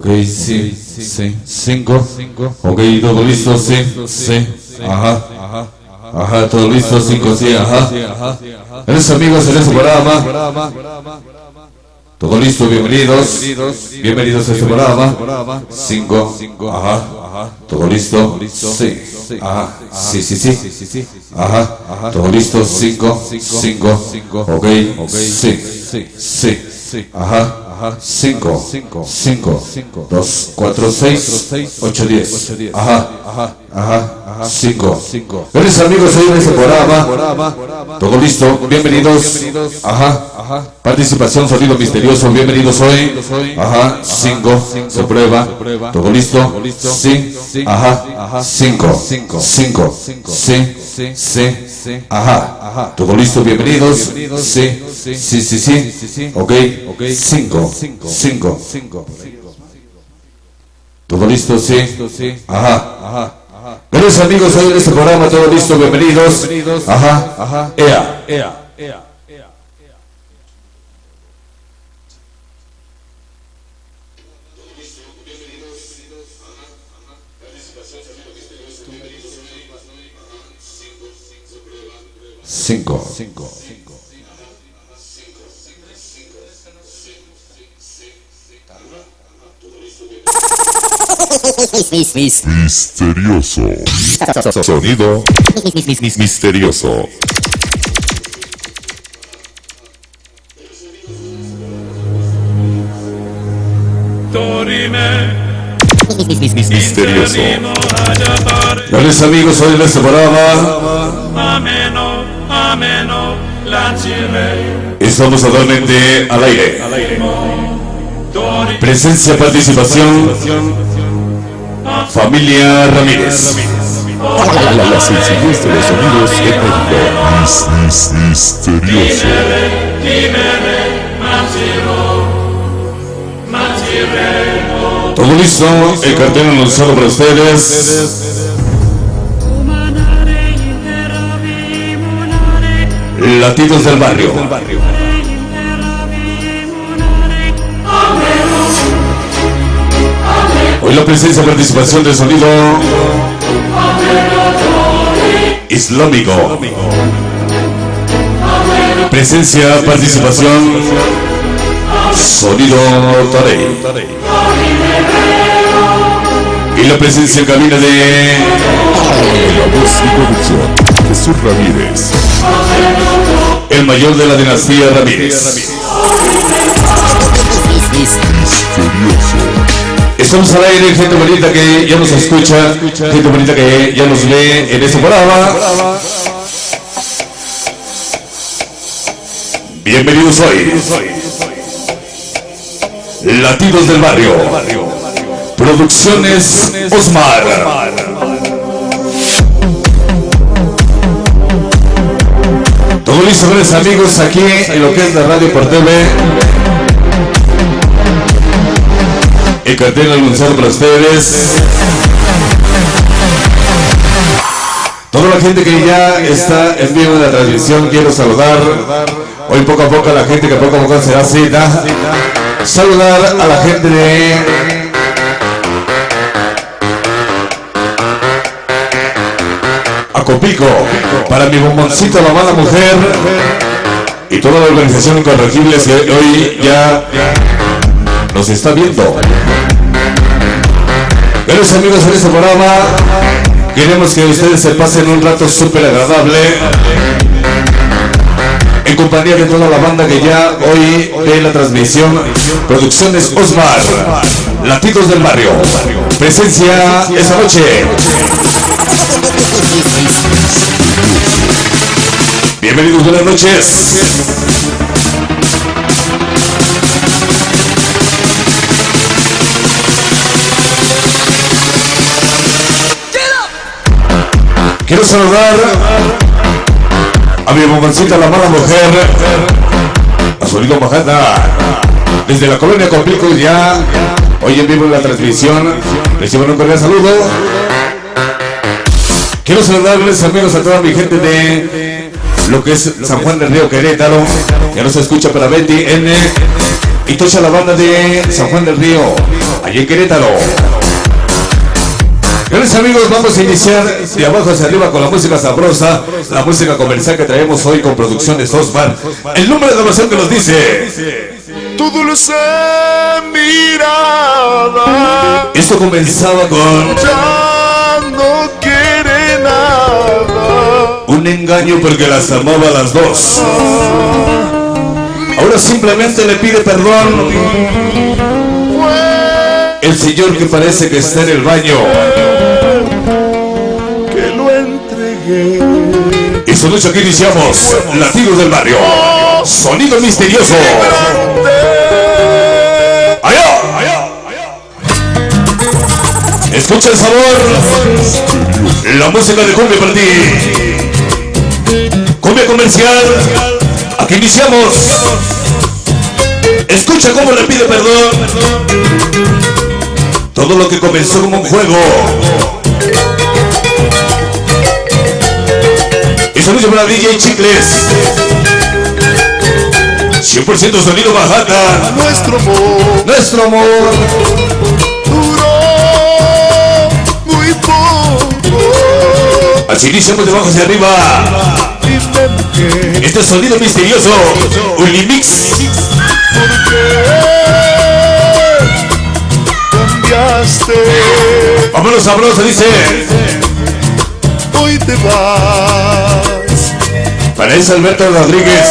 Ok, sí, sí, 5. Ok, todo listo, sí, sí. Ajá, todo listo, 5, sí, ajá. Eres amigos en este programa. Todo listo, bienvenidos. Bienvenidos a este programa. 5, ajá. Todo listo, sí. Ajá, sí. Ajá, todo listo, 5. Ok, sí. Ajá. 5, 2, 4, 6, 8, 10. Ajá. 5. Eres amigos ahí en este programa. Todo listo, bienvenidos. Ajá. Participación, sonido misterioso, bienvenidos hoy. Ajá. 5, se prueba. Todo listo. Sí. Ajá. 5, sí. Ajá. Todo listo, bienvenidos. Sí. Ok. 5. Todo listo, sí. Ajá. Queridos amigos, hoy en este programa, todo listo, bienvenidos. Ajá. Ea. Cinco. Misterioso. Sonido misterioso. Misterioso. Queridos amigos, hoy en este programa estamos totalmente al aire. Presencia, participación, familia Ramírez. La sencillez de los sonidos en México. Misterioso. Todo listo, el cartel anunciado para ustedes. Latidos del barrio. Hoy la presencia y participación del sonido islámico. Presencia, participación, sonido Tarey. Y la presencia en cabina de La voz y producción. Jesús Ramírez. el mayor de la dinastía Ramírez. Misterioso. Estamos al aire, gente bonita que ya nos escucha, gente bonita que ya nos ve en este programa. Bienvenidos hoy. Latidos del barrio. Producciones Osmar. Todo listo, grandes amigos, aquí en lo que es la radio por TV. El cartel anunciado para ustedes. Toda la gente que ya está en vivo en la transmisión, quiero saludar. Hoy poco a poco a la gente que poco a poco se da cita. Saludar a la gente de Acopico, para mi bomboncito, la mala mujer y toda la organización Incorregibles que hoy ya nos está viendo. Queridos amigos en este programa, queremos que ustedes se pasen un rato súper agradable en compañía de toda la banda que ya hoy ve la transmisión. Producciones Osmar, Latidos del Barrio, presencia esta noche. Bienvenidos, buenas noches. Quiero saludar a mi bomboncita, la mala mujer, a su amigo Majanda, desde la colonia Complico, ya hoy en vivo en la transmisión. Reciban un cordial saludo. Quiero saludarles, amigos, a toda mi gente de lo que es San Juan del Río, Querétaro, que nos escucha para Betty N Y tocha la banda de San Juan del Río, allí en Querétaro. Grandes amigos, vamos a iniciar de abajo hacia arriba con la música sabrosa, la música comercial que traemos hoy con Producciones Osman. El número de oración que nos dice: tu dulce mirada. Esto comenzaba con Ya no quiere nada. un engaño porque las amaba a las dos. Ahora simplemente le pide perdón. El señor que parece que está en el baño. Que lo entregué. Y esta noche aquí iniciamos Latidos del Barrio. Sonido misterioso. ¡Allá! Escucha el sabor. La música de cumbia para ti. Cumbia comercial. Aquí iniciamos. Escucha cómo le pide perdón. Todo lo que comenzó como un juego. Y sonido para DJ Chicles. 100% sonido Manhattan. Nuestro amor duró muy poco. Así iniciamos de abajo hacia arriba. Este sonido misterioso. Unimix. Vámonos sabroso, dice. Hoy te vas. Para ese Alberto Rodríguez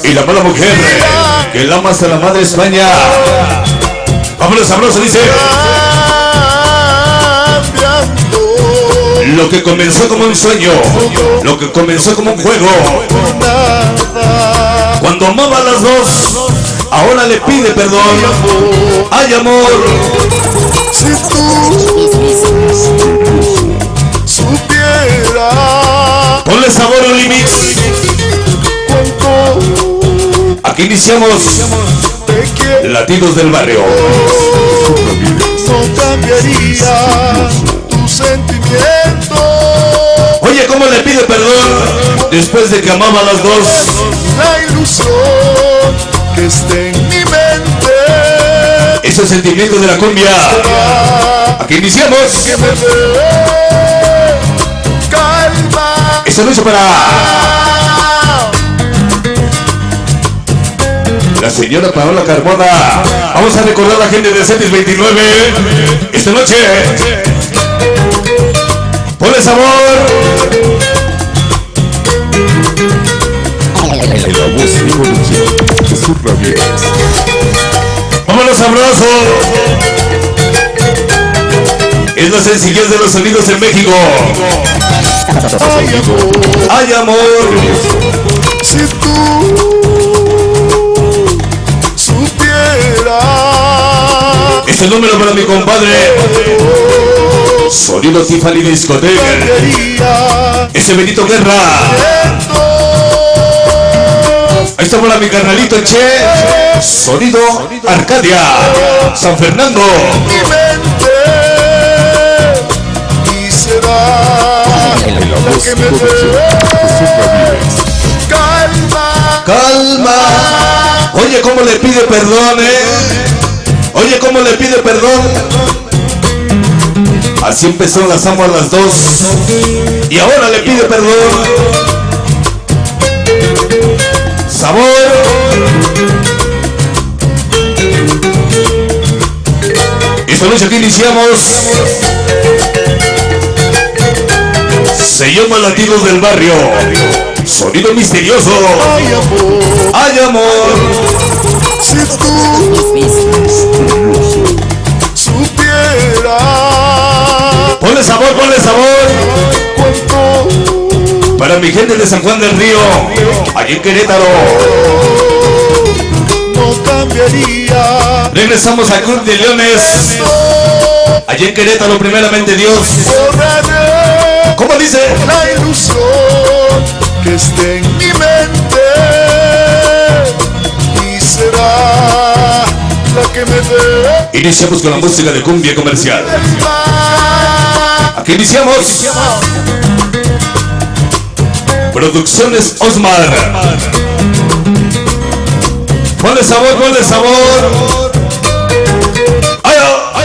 y la mala mujer que la ama hasta la madre España. Vámonos sabroso, dice. Lo que comenzó como un sueño, lo que comenzó como un juego. Cuando amaba a las dos, ahora le pide perdón. ¡Ay, amor! Si tú supieras Ponle sabor a Unimix. cuánto Aquí iniciamos te quiero, Latidos del Barrio. no cambiaría tu sentimiento. Oye, ¿cómo le pide perdón después de que amaba a las dos? La ilusión que esté en mi mente. Ese sentimiento de la cumbia. Aquí iniciamos. Que me dé calma. Este anuncio para la señora Paola Carmona. Vamos a recordar a la gente de Cetis 29 esta noche. Ponle sabor. La voz y producción Jesús Ramírez. Vámonos sabroso. Es la sencillez de los sonidos en México. Ay, amor, ¡Ay, amor! si tú supieras Este número para mi compadre. Sonido Tiffany Discoteca. quería Ese Benito Guerra. Ahí está para mi carnalito Che. Sonido Arcadia. San Fernando. mi mente y será la que me dé calma. Calma. Oye, ¿cómo le pide perdón, Oye, ¿cómo le pide perdón? Así empezaron las ambas las dos. Y ahora le pide perdón. Sabor. Esta noche aquí iniciamos. Se llama Latidos del Barrio. Sonido misterioso. Ay, amor, ¡Ay, amor! si tú supieras Ponle sabor, ponle sabor. cuánto Para mi gente de San Juan del Río, allí en Querétaro. no cambiaría. Regresamos al Club de Leones, allí en Querétaro, primeramente Dios. Borraré ¿Cómo dice? la ilusión que esté en mi mente y será la que me dé Iniciamos con la música de cumbia comercial. calma. Aquí iniciamos. Producciones Osmar. Ponle sabor, ponle sabor. ¡Ay, ay, ay!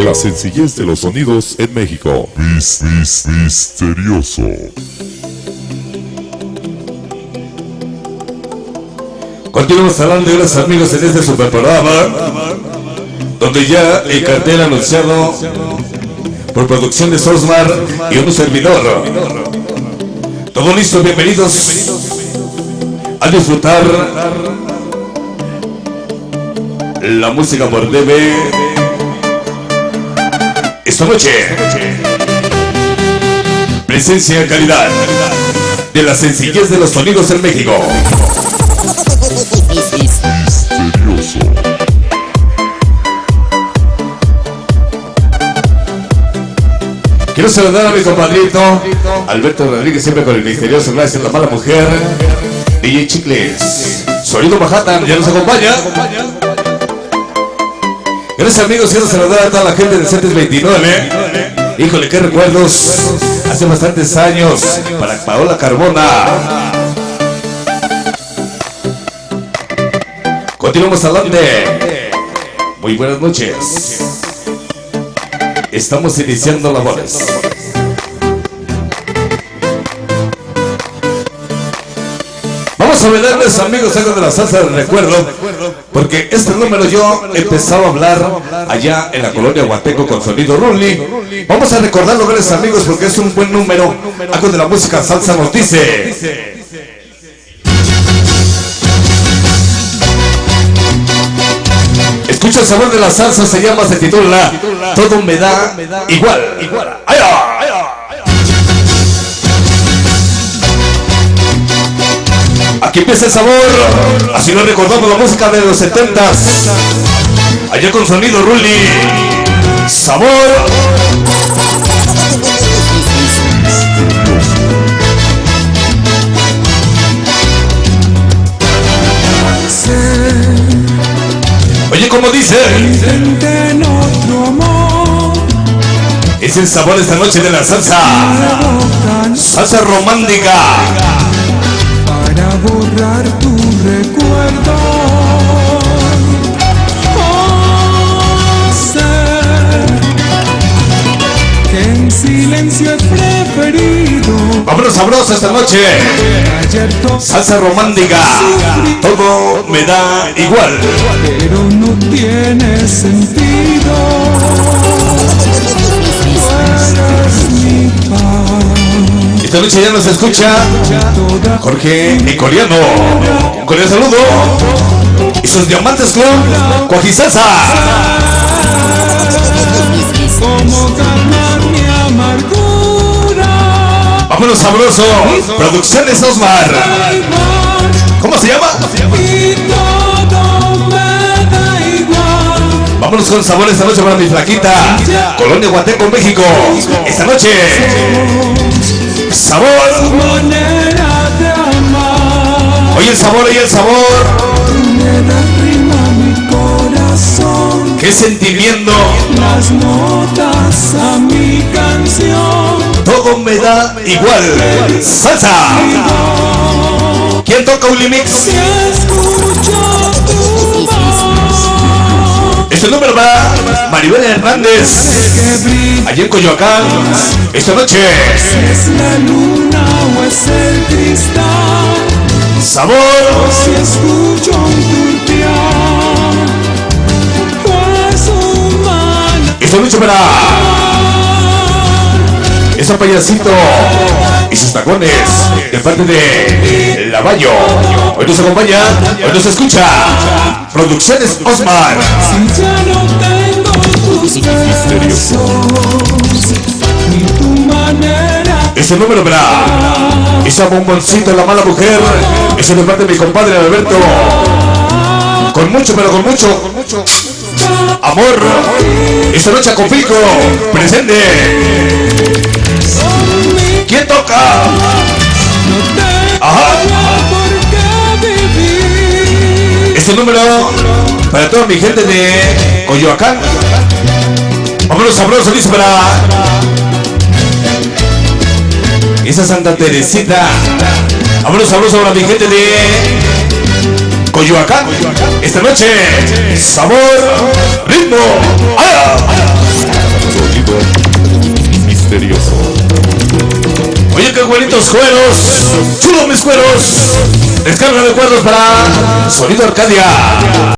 La sencillez de los sonidos en México. Misterioso. Continuamos hablando de los amigos en este super programa, donde ya el cartel anunciado por producción de Sosmar y un servidor. Todo listo, bienvenidos a disfrutar la música por TV esta noche. Presencia, calidad de la sencillez de los sonidos en México. Misterioso. Quiero saludar a mi compadrito Alberto Rodríguez, siempre con el misterioso, gracias a la mala mujer DJ Chicles, Sonido Manhattan, ya nos acompaña. Gracias amigos, quiero saludar a toda la gente de CETES 29. Híjole, qué recuerdos, hace bastantes años, para Paola Carbona. Continuamos adelante. Muy buenas noches. Estamos iniciando labores. Vamos a bailarles amigos algo de la salsa del recuerdo, porque este número yo empezaba a hablar allá en la colonia Huateco con Sonido Rulli. Vamos a recordarlo, grandes amigos, porque es un buen número. Algo de la música salsa nos dice. Escucha el sabor de la salsa, se titula Todo me da igual. ¡Ay, ay, ay! Aquí empieza el sabor, así lo recordamos la música de los 70s. Allá con Sonido Rulli. Sabor. Oye, ¿cómo dice? Es el sabor esta noche de la salsa. Salsa romántica. Para borrar tu recuerdo. Oh, sé que en silencio he preferido. Vámonos sabroso esta noche. Salsa romántica. Todo me da igual. Pero no tiene sentido. Eres mi paz. Esta noche ya nos escucha Jorge y Coreano. Un cordial saludo. Y sus diamantes club Coajisalsa. Como calmar mi amargura. Vámonos sabroso. Producciones Osmar. ¿Cómo se llama? Y todo me da igual. Vámonos con sabor esta noche para mi flaquita. Colonia Huateco, México. Esta noche. Sabor. Manera de amar. Oye el sabor, oye el sabor. Me da rima mi corazón. Qué sentimiento. Las notas a mi canción. Todo me da igual. Salsa. ¿Quién toca un remix? Si escucho tu voz. Este número va Maribel Hernández. Que brilla. Allí en Coyoacán. Esta noche. ¿Es la luna o es el cristal? Sabor. Si escucho un turpial, pues humana. Esta noche para ese payasito y sus tacones de parte de Lavallo. Hoy nos acompaña, hoy nos escucha Producciones Osmar. Si ya no tengo tus besos, ni tu manera. Ese número para esa bomboncita, la mala mujer. Eso de parte de mi compadre Alberto. Con mucho, pero con mucho amor. Esta noche con Pico presente. ¿Quién toca? Ajá. ¿Por qué vivir? Este número para toda mi gente de Coyoacán. Vámonos sabroso, dice para esa Santa Teresita. Vámonos sabroso para mi gente de Coyoacán. Esta noche, sabor, ritmo. ¡Ah! Sonido misterioso. Oye, qué bonitos cueros. Chulos mis cueros. Descarga de cuerdos para Sonido Arcadia.